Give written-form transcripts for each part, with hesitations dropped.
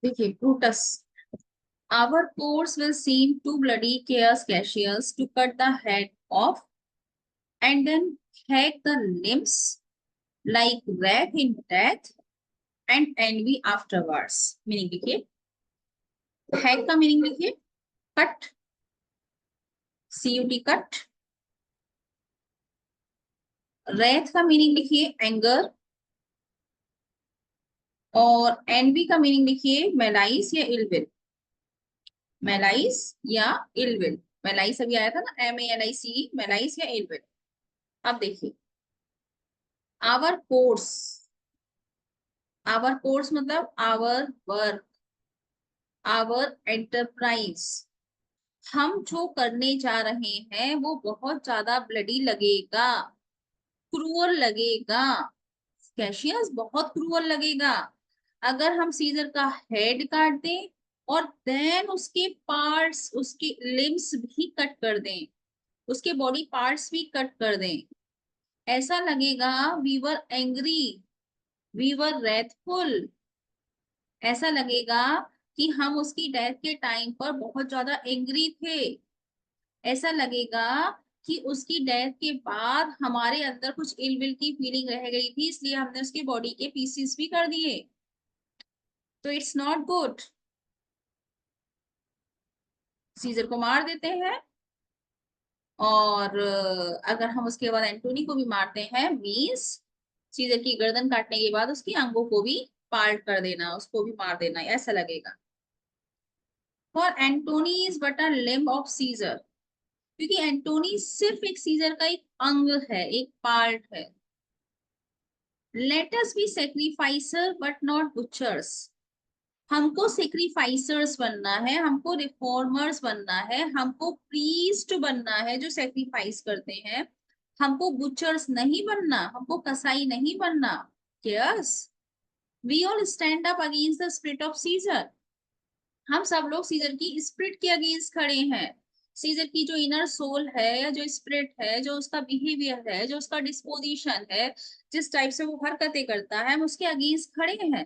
देखिए Brutus, our course will seem too bloody chaos Cassius to cut the head off and then hack the limbs like wrath in death and envy afterwards. Meaning लिखिए, hack का meaning लिखिए, cut, CUT cut. Wraith का meaning लिखिए anger, और N V का meaning लिखिए मेलाइस या ill will, मेलाइस या इलविल। मेलाइस अभी आया था ना, MALIC, मेलाइस या इलविल। अब देखिए, आवर कोर्स, आवर कोर्स मतलब आवर वर्क, आवर एंटरप्राइज, हम जो करने जा रहे हैं वो बहुत ज्यादा ब्लडी लगेगा, क्रूअल लगेगा। कैशियस, बहुत क्रूअल लगेगा। अगर हम सीजर का हेड काट दें और देन उसके पार्ट्स, उसके लिम्स भी कट कर दें, उसके बॉडी पार्ट्स भी कट कर दें, ऐसा लगेगा we were angry, we were wrathful. ऐसा लगेगा कि हम उसकी डेथ के टाइम पर बहुत ज्यादा एंग्री थे। ऐसा लगेगा कि उसकी डेथ के बाद हमारे अंदर कुछ इलविल की फीलिंग रह गई थी, इसलिए हमने उसकी बॉडी के पीसेस भी कर दिए। तो इट्स नॉट गुड। सीजर को मार देते हैं, और अगर हम उसके बाद एंटोनी को भी मारते हैं, मीन्स सीजर की गर्दन काटने के बाद उसकी अंगों को भी पार्ट कर देना, उसको भी मार देना, ऐसा लगेगा। For Antony is but a limb of Caesar, क्योंकि एंटोनी सिर्फ एक सीजर का एक अंग है, एक पार्ट है। Let us be sacrificers but not butchers, हमको सेक्रीफाइसर्स बनना है, हमको रिफॉर्मर्स बनना है, हमको प्रीस्ट बनना है जो सेक्रीफाइस करते हैं। हमको बुचर्स नहीं बनना, हमको कसाई नहीं बनना। Yes, we all stand up against the spirit of Caesar, हम सब लोग सीजर की स्पिरिट के अगेंस्ट खड़े हैं। सीजर की जो इनर सोल है, या जो स्पिरिट है, जो उसका बिहेवियर है, जो उसका डिस्पोजिशन है, जिस टाइप से वो हरकतें करता है, हम उसके अगेंस्ट खड़े हैं।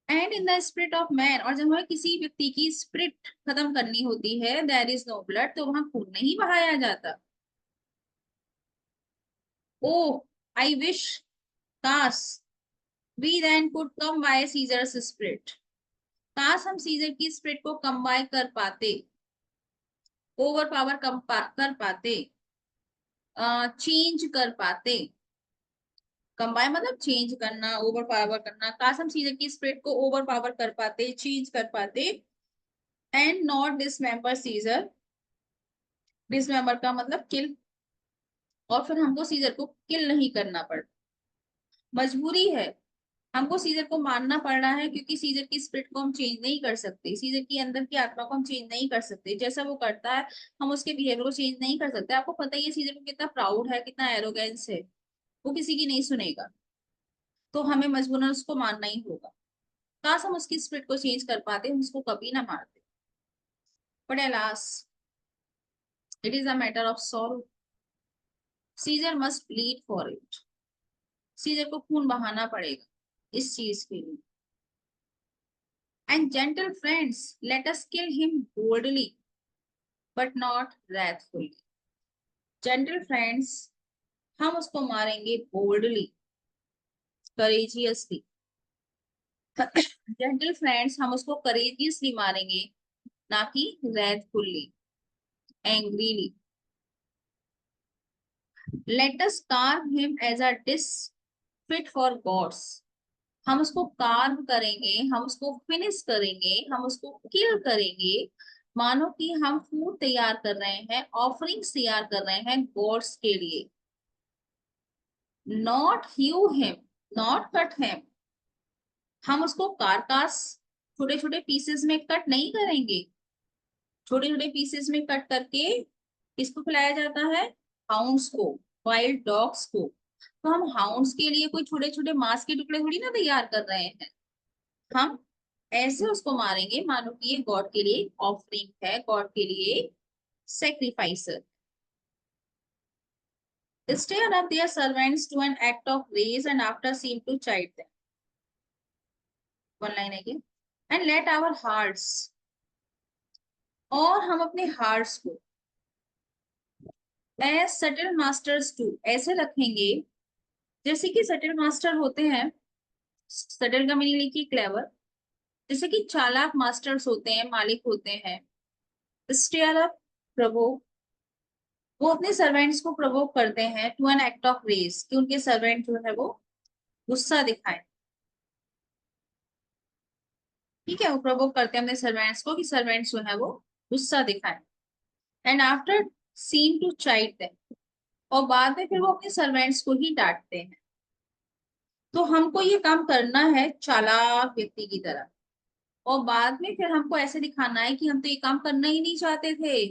And in the spirit of man, और जब हमें किसी व्यक्ति की स्पिरिट खत्म करनी होती है, देयर इज नो ब्लड, तो वहां खून नहीं बहाया जाता। ओ आई विश, काश, we then could come by Caesar's spirit, काश हम सीजर की स्पिरिट को कम बाय कर पाते, ओवर पावर कर पाते, चेंज कर पाते। कंबाइन मतलब चेंज करना, ओवर पावर करना। काश हम सीजर की स्पिरिट को ओवर पावर कर पाते, चेंज कर पाते, एंड नॉट डिसमेंबर सीजर, डिसमेंबर का मतलब किल, और फिर हमको सीजर को किल नहीं करना पड़ता। मजबूरी है, हमको सीजर को मानना पड़ रहा है, क्योंकि सीजर की स्पिरिट को हम चेंज नहीं कर सकते, सीजर की अंदर की आत्मा को हम चेंज नहीं कर सकते। जैसा वो करता है हम उसके बिहेवियर को चेंज नहीं कर सकते। आपको पता ही है सीजर को कितना प्राउड है, कितना एरोगेंस है, वो किसी की नहीं सुनेगा। तो हमें मजबूरन उसको मानना ही होगा। काश हम उसकी स्पिरिट को चेंज कर पाते, हम उसको कभी ना मारते। But alas, it is a matter of sorrow, Caesar must plead for it, Caesar को खून बहाना पड़ेगा इस चीज के लिए। And gentle friends, let us kill him boldly but not wrathfully, gentle friends, हम उसको मारेंगे बोल्डली, करेजियसली। जेंटल फ्रेंड्स, हम उसको करेजियसली मारेंगे, ना कि wrathfully, angrily. Let us carve him as a dish fit for gods, हम उसको कार्व करेंगे, हम उसको फिनिश करेंगे, हम उसको किल करेंगे, मानो कि हम फूड तैयार कर रहे हैं, ऑफरिंग्स तैयार कर रहे हैं गॉड्स के लिए। Not hew him, not cut him, हम उसको कारकास, छोटे छोटे पीसेस में कट नहीं करेंगे। छोटे छोटे पीसेस में कट करके किसको खिलाया जाता है? हाउंड्स को, वाइल्ड डॉग्स को। तो हम हाउंड्स के लिए कोई छोटे छोटे मांस के टुकड़े थोड़ी ना तैयार कर रहे हैं, हम ऐसे उसको मारेंगे मानो कि ये गॉड के लिए ऑफरिंग है, गॉड के लिए सेक्रीफाइसर। Stir up their servants to an act of rage and after seem to chide them. One line again. And let our hearts, और हम अपने हार्ट्स को एज सटल मास्टर्स टू, ऐसे रखेंगे जैसे कि सटल मास्टर होते हैं। सटल का मीनिंग लिखिए क्लेवर, जैसे कि चालाक मास्टर्स होते हैं, मालिक होते हैं। स्टेयर अप, प्रवोक, वो अपने सर्वेंट्स को प्रवोक करते हैं to an act of rage, कि उनके सर्वेंट जो है वो गुस्सा दिखाएं। ठीक है, वो प्रवोक करते हैं अपने सर्वेंट्स को कि सर्वेंट्स जो है वो गुस्सा दिखाएं। And after seem to chide them, और बाद में फिर वो अपने सर्वेंट्स को ही डांटते हैं। तो हमको ये काम करना है चालाक व्यक्ति की तरह, और बाद में फिर हमको ऐसे दिखाना है कि हम तो ये काम करना ही नहीं चाहते थे,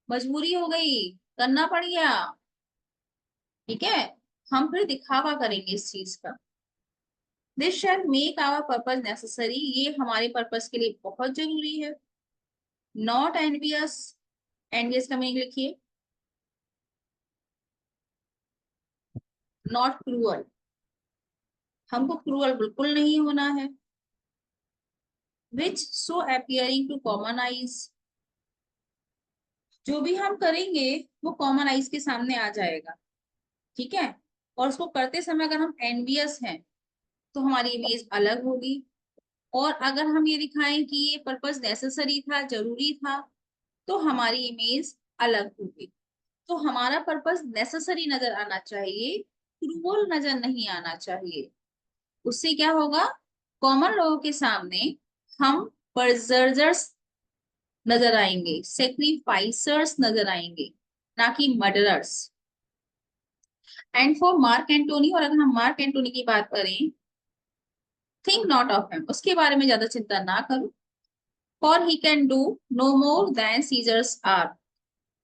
मजबूरी हो गई, करना पड़ गया। ठीक है, हम फिर दिखावा करेंगे इस चीज का। This shall make our purpose necessary, ये हमारे पर्पस के लिए बहुत जरूरी है। नॉट एनवियस, एनवियस का मीनिंग लिखिए, नॉट क्रूअल, हमको क्रूअल बिल्कुल नहीं होना है। Which so appearing to common eyes, जो भी हम करेंगे वो कॉमन आइज के सामने आ जाएगा। ठीक है, और उसको करते समय अगर हम एनवियस हैं तो हमारी इमेज अलग होगी, और अगर हम ये दिखाएं कि ये पर्पस नेसेसरी था, जरूरी था, तो हमारी इमेज अलग होगी। तो हमारा पर्पस नेसेसरी नजर आना चाहिए, क्रूअल नजर नहीं आना चाहिए। उससे क्या होगा, कॉमन लोगों के सामने हम बर्जर्जर्स नजर आएंगे, सेक्रीफाइसर्स नजर आएंगे, ना कि murderers. And for Mark Antony, और अगर हम मार्क एंटोनी की बात करें, थिंक नॉट ऑफ हिम, उसके बारे में ज्यादा चिंता ना करो। For he can do no more than Caesar's arm,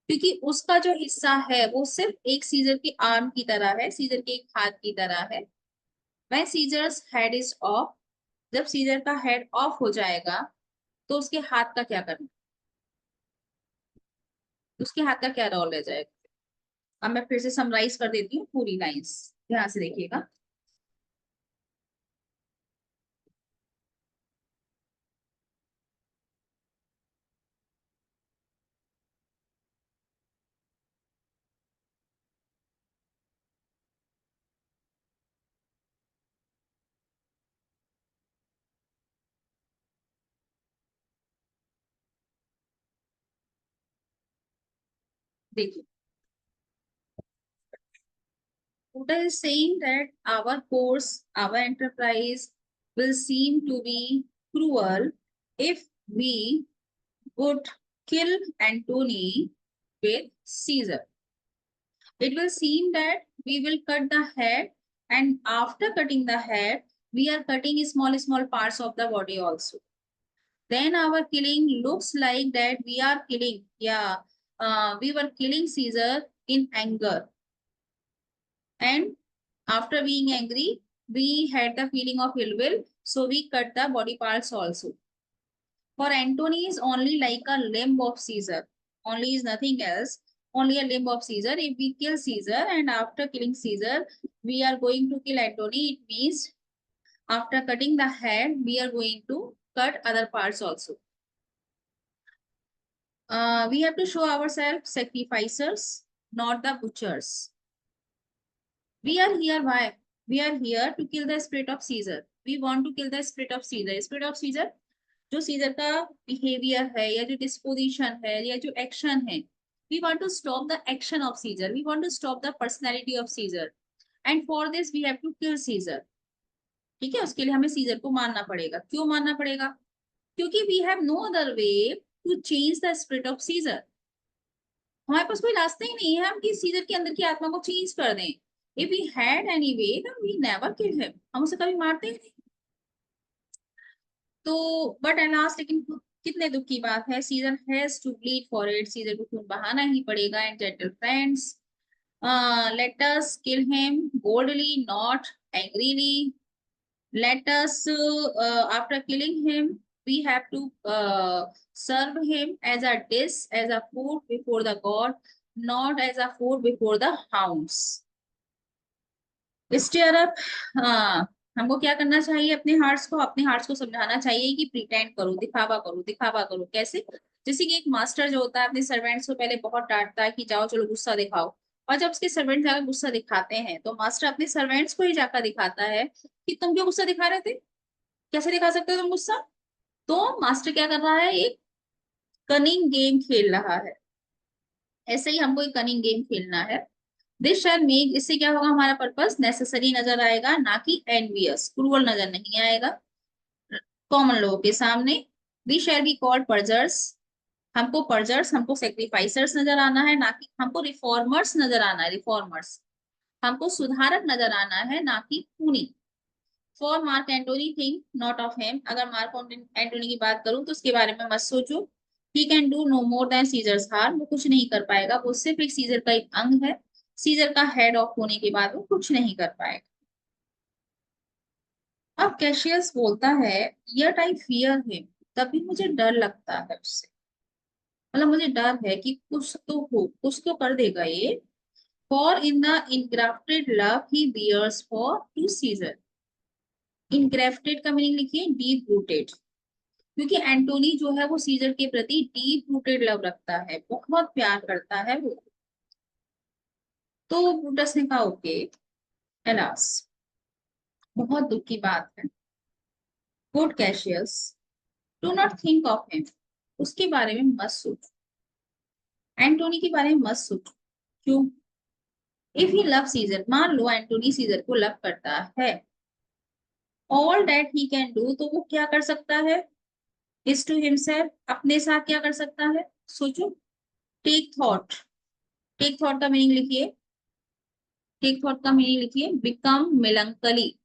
क्योंकि उसका जो हिस्सा है वो सिर्फ एक सीजर के आर्म की तरह है, सीजर के एक हाथ की तरह है। वह सीजर्स हेड इज ऑफ, जब सीजर का हेड ऑफ हो जाएगा तो उसके हाथ का क्या करना, उसके हाथ का क्या रोल रह जाएगा। अब मैं फिर से समराइज कर देती हूँ पूरी लाइंस, ध्यान से देखिएगा। देखिए, Buddha is saying that our course, our enterprise will seem to be cruel if we would kill Antony with Caesar. It will seem that we will cut the head, and after cutting the head, we are cutting small parts of the body also. Then our killing looks like that we are killing, yeah, we were killing Caesar in anger. And after being angry, we had the feeling of ill will, so we cut the body parts also. For Antony is only like a limb of Caesar. Only is nothing else. Only a limb of Caesar. If we kill Caesar and after killing Caesar, we are going to kill Antony, it means after cutting the head, we are going to cut other parts also. We have to show ourselves sacrificers, not the butchers. We are here why? We are here to kill the spirit of Caesar. We want to kill the spirit of Caesar. Spirit of Caesar, जो Caesar का behaviour है या जो disposition है या जो action है, we want to stop the action of Caesar, we want to stop the personality of Caesar, and for this we have to kill Caesar. ठीक है, उसके लिए हमें सीजर को मारना पड़ेगा। क्यों मारना पड़ेगा? क्योंकि we have no other way to change the spirit of Caesar. हमारे पास कोई रास्ता ही नहीं है हम कि सीजर के अंदर की आत्मा को चेंज कर दें। If we had any way then we never kill him, हम उसे कभी मारते ही नहीं। तो बट एलास, लेकिन कितने दुख की बात है, Caesar has to bleed for it, Caesar को खून बहाना ही पड़ेगा। And gentle friends, let us kill him boldly, not angrily. Let us, after killing him, we have to serve him as a dish, as a food before the god, not as a food before the hounds. Stir up, हमको क्या करना चाहिए, अपने hearts को समझाना चाहिए कि pretend करो, दिखावा करो, दिखावा करो। कैसे? जैसे कि एक मास्टर जो होता है अपने सर्वेंट्स को पहले बहुत डांटता है कि जाओ चलो गुस्सा दिखाओ, और जब उसके सर्वेंट जाकर गुस्सा दिखाते हैं तो मास्टर अपने सर्वेंट्स को ही जाकर दिखाता है कि तुम क्यों गुस्सा दिखा रहे थे, कैसे दिखा सकते हो तुम गुस्सा। तो मास्टर क्या कर रहा है, एक कनिंग गेम खेल रहा है। ऐसे ही हमको एक कनिंग गेम खेलना है। दिस शैल मेक, इससे क्या होगा, हमारा पर्पस नेसेसरी नजर आएगा, ना कि एनवियस, क्रूअल नजर नहीं आएगा कॉमन लोगों के सामने। वी शैल बी कॉल्ड पर्जर्स, हमको पर्जर्स, हमको सेक्रीफाइसर्स नजर आना है, ना कि हमको रिफॉर्मर्स नजर आना है, रिफॉर्मर्स, हमको सुधारक नजर आना है, ना कि खूनी। For Mark Antony think not of him, अगर मार्क एंटोनी की बात करूं तो उसके बारे में मत सोचो। He can do no more than Caesar's harm, वो कुछ नहीं कर पाएगा, वो सिर्फ एक सीजर का एक अंग है। सीजर का हेड ऑफ होने के बाद वो कुछ नहीं कर पाएगा। अब कैशियस बोलता है, यट आई फियर हिम, तभी मुझे डर लगता है उससे, मतलब मुझे डर है कि कुछ तो हो, कुछ तो कर देगा ये। For in the ingrafted love he bears for to Caesar, ingrafted का मीनिंग लिखिए डीप रूटेड, क्योंकि एंटोनी जो है वो सीजर के प्रति डीप रूटेड लव रखता है, बहुत प्यार करता है वो। तो ब्रूटस ने कहा ओके, एलास, बहुत दुख की बात है। Good Cassius, do not think of him, उसके बारे में मत सोच, एंटोनी के बारे में मत सोच। क्यों? इफ ही लव सीजर, मान लो एंटोनी सीजर को लव करता है, all that he can do, तो वो क्या कर सकता है, इज टू हिमसेल्फ, अपने साथ क्या कर सकता है, सोचो। टेक थॉट, टेक थॉट का मीनिंग लिखिए, टेक थॉट का मीनिंग लिखिए, बिकम मेलंकली,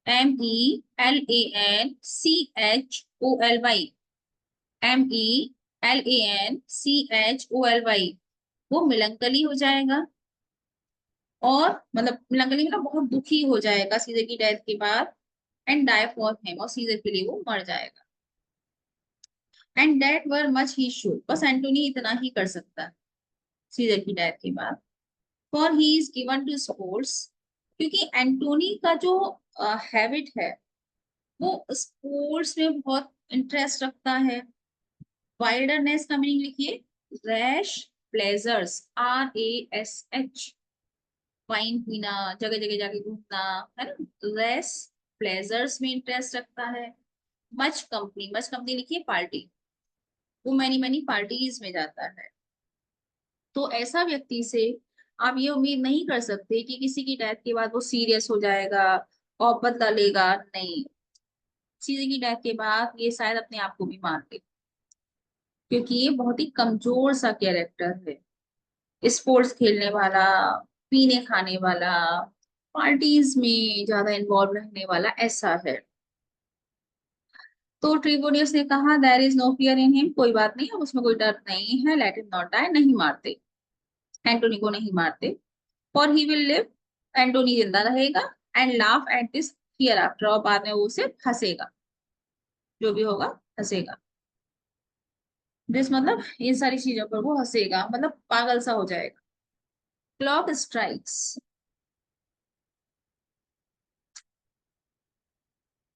MELANCHOLY, MELANCHOLY, वो मेलंकली हो जाएगा, और मतलब मेलंकली मतलब बहुत दुखी हो जाएगा सीजर की डेथ के बाद, एंड डाई फॉर हिम, और सीजर के लिए वो मर जाएगा। And that were much he should, बस एंटोनी इतना ही कर सकता है सीजर की डेथ के बाद। For he is given to sports, क्योंकि एंटोनी का जो हैबिट है वो स्पोर्ट्स में बहुत इंटरेस्ट रखता है। वाइल्डरनेस का मीनिंग लिखिए रैश प्लेजर्स, RASH, वाइन पीना, जगह जगह जाके घूमना, है ना, रैश प्लेजर्स में इंटरेस्ट रखता है। मच कंपनी, मच कंपनी लिखिए पार्टी, वो मैनी मैनी पार्टीज में जाता है। तो ऐसा व्यक्ति से आप ये उम्मीद नहीं कर सकते कि किसी की डेथ के बाद वो सीरियस हो जाएगा और बदला लेगा, नहीं। किसी की डेथ के बाद ये शायद अपने आप को भी मार दे, क्योंकि ये बहुत ही कमजोर सा कैरेक्टर है, स्पोर्ट्स खेलने वाला, पीने खाने वाला, पार्टीज में ज्यादा इन्वॉल्व रहने वाला, ऐसा है। तो ट्रिबोनियस ने कहा there is no fear in him, कोई बात नहीं, अब उसमें कोई डर नहीं है, लेट हिम नॉट डाई, नहीं मारते, एंटोनी को नहीं मारते। For he will live, Antony जिंदा रहेगा, and laugh at this hereafter, और बाद में वो उसे हंसेगा, जो भी होगा हंसेगा। दिस मतलब इन सारी चीजों पर वो हंसेगा, मतलब पागल सा हो जाएगा। क्लॉक स्ट्राइक्स,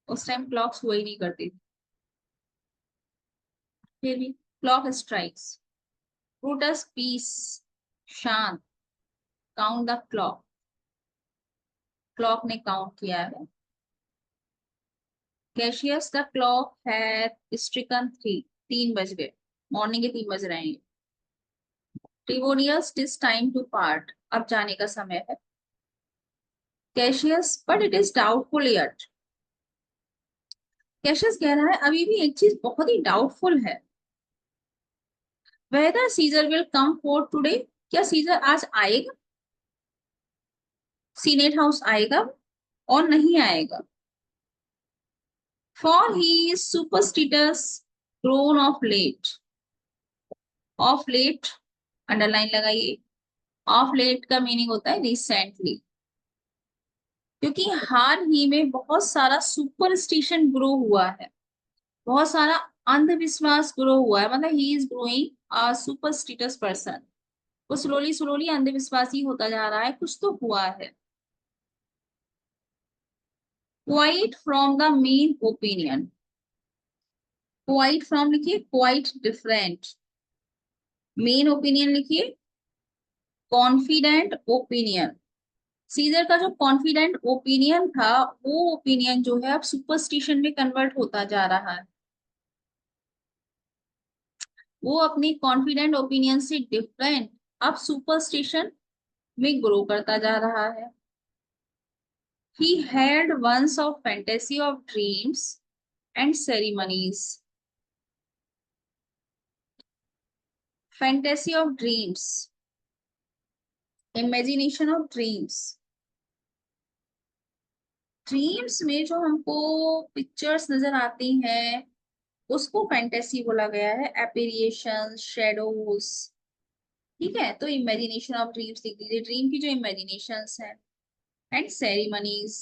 उस टाइम क्लॉक्स हुआ ही नहीं करती थी, फिर भी क्लॉक स्ट्राइक्स। ब्रूटस पीस, शांत, काउंट द क्लॉक, क्लॉक ने काउंट किया है। Cassius the clock had stricken 3, 3 बज गए, मॉर्निंग के 3 बज रहे हैं। Trebonius is time to part, अब जाने का समय है। Cassius but it is doubtful yet, Cassius कह रहा है अभी भी एक चीज बहुत ही डाउटफुल है। Whether Caesar will come for today, क्या सीजर आज आएगा, सीनेट हाउस आएगा और नहीं आएगा। For he is superstitious grown of late, underline लगाइए। ऑफ लेट का मीनिंग होता है रिसेंटली, क्योंकि हाल ही में बहुत सारा सुपरस्टिशन ग्रो हुआ है, बहुत सारा अंधविश्वास ग्रो हुआ है, मतलब he is growing a superstitious person, वो स्लोली स्लोली अंधविश्वासी होता जा रहा है, कुछ तो हुआ है। Quite from the main opinion, quite from लिखिए, क्वाइट डिफरेंट, मेन ओपिनियन लिखिए कॉन्फिडेंट ओपिनियन। सीजर का जो कॉन्फिडेंट ओपिनियन था, वो ओपिनियन जो है अब सुपरस्टिशन में कन्वर्ट होता जा रहा है। वो अपनी कॉन्फिडेंट ओपिनियन से डिफरेंट अब सुपरस्टिशन में ग्रो करता जा रहा है। He had once of fantasy of dreams and ceremonies. Fantasy of dreams, imagination of dreams. Dreams में जो हमको पिक्चर्स नजर आती हैं, उसको फैंटेसी बोला गया है, एपेरिएशन, शेडोज। ठीक है, तो इमेजिनेशन ऑफ ड्रीम्स लिख दीजिए, ड्रीम की जो इमेजिनेशंस हैं। एंड सेरेमनीज,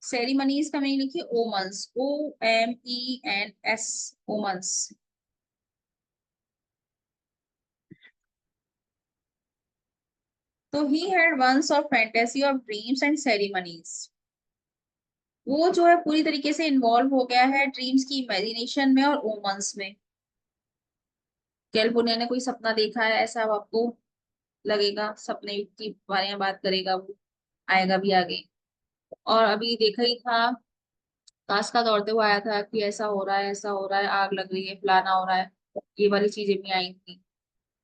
सेरेमनीज का मीनिंग लिखिए ओमन्स, OMENS, ओमन्स। तो he had once of fantasy of dreams and ceremonies. वो जो है पूरी तरीके से इन्वॉल्व हो गया है ड्रीम्स की इमेजिनेशन में और ओमन्स में। कैलिफोर्निया ने कोई सपना देखा है ऐसा, अब आपको लगेगा सपने की बारे में बात करेगा वो, आएगा भी आगे। और अभी देखा ही था, ताश का दौड़ते हुए आया था कि ऐसा हो रहा है, ऐसा हो रहा है, आग लग रही है, फलाना हो रहा है, ये वाली चीजें भी आई थी।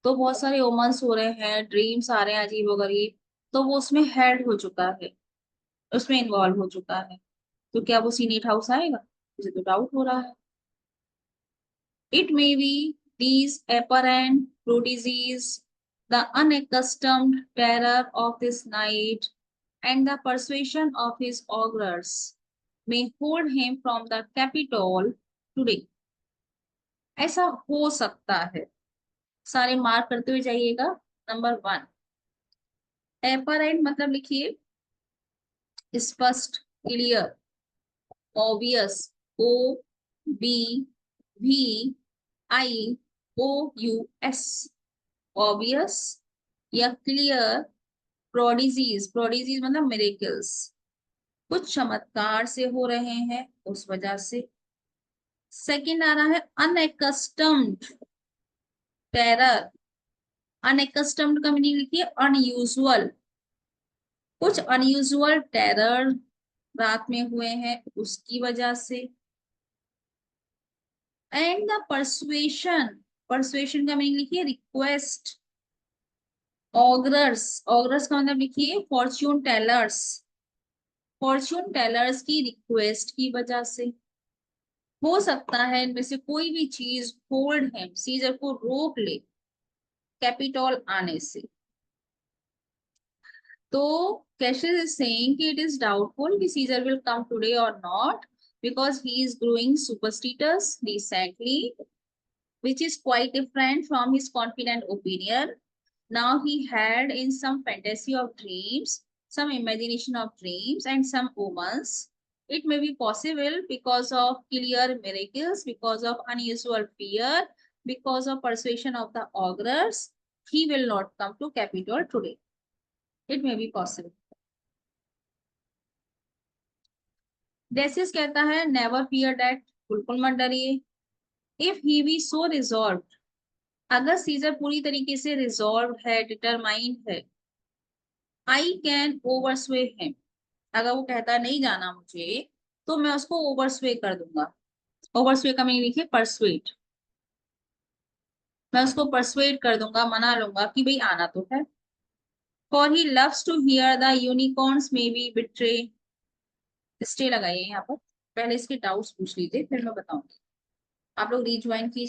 तो बहुत सारे ओमन्स हो रहे हैं, ड्रीम्स आ रहे हैं अजीब वगरीब, तो वो उसमें हेड हो चुका है, उसमें इन्वॉल्व हो चुका है। तो क्या वो सीनेट हाउस आएगा? मुझे तो डाउट हो रहा है। It may be these apparent prodigies, the unaccustomed terror of this night, and the persuasion of his augurs may hold him from the Capitol today. ऐसा हो सकता है, सारे मार्क करते हुए जाइएगा। नंबर 1, एपरेंट मतलब लिखिए स्पष्ट, क्लियर, ऑब्वियस, OBVIOUS, ऑब्वियस या क्लियर। प्रोडिजीज, प्रोडिजीज मतलब मिरेकल्स, कुछ चमत्कार से हो रहे हैं उस वजह से। सेकंड आ रहा है अनएकस्टम्ड टेरर, अनएकस्टम्ड का मीनिंग लिखिए अनयूजुअल, कुछ अनयूजुअल टेरर रात में हुए हैं उसकी वजह से। एंड द परसुएशन, परसुएशन का मीनिंग लिखिए रिक्वेस्ट। ऑगरर्स, ऑगरर्स का मतलब लिखिए फॉर्च्यून टेलर्स, फॉर्च्यून टेलर्स की रिक्वेस्ट की वजह से। हो सकता है इनमें से कोई भी चीज होल्ड है, सीजर को रोक ले कैपिटॉल आने से। तो कैशियस इज सेइंग कि इट इज डाउटफुल कि सीजर विल कम टुडे और not, because he is growing superstitious recently, which is quite different from his confident opinion. Now he had in some fantasy of dreams, some imagination of dreams, and some omens. It may be possible because of clear miracles, because of unusual fear, because of persuasion of the augurs, he will not come to Capitol today. It may be possible. Decius कहता है never fear that, बिल्कुल मत डरिए। If he be so resolve, अगर Caesar पूरी तरीके से resolve है, डिटरमाइंड है, आई कैन ओवरस्वे हिम, अगर वो कहता है नहीं जाना मुझे, तो मैं उसको ओवरस्वे कर दूंगा। ओवरस्वे का मीनिंग लिखिए परसुएट, मैं उसको परसुएट कर दूंगा, मना लूंगा कि भाई आना तो है। For he loves to hear the unicorns may be betray, stay लगाइए यहाँ पर, पहले इसके डाउट्स पूछ लीजिए फिर मैं बताऊंगी। आप लोग रिज्वाइन कीजिए।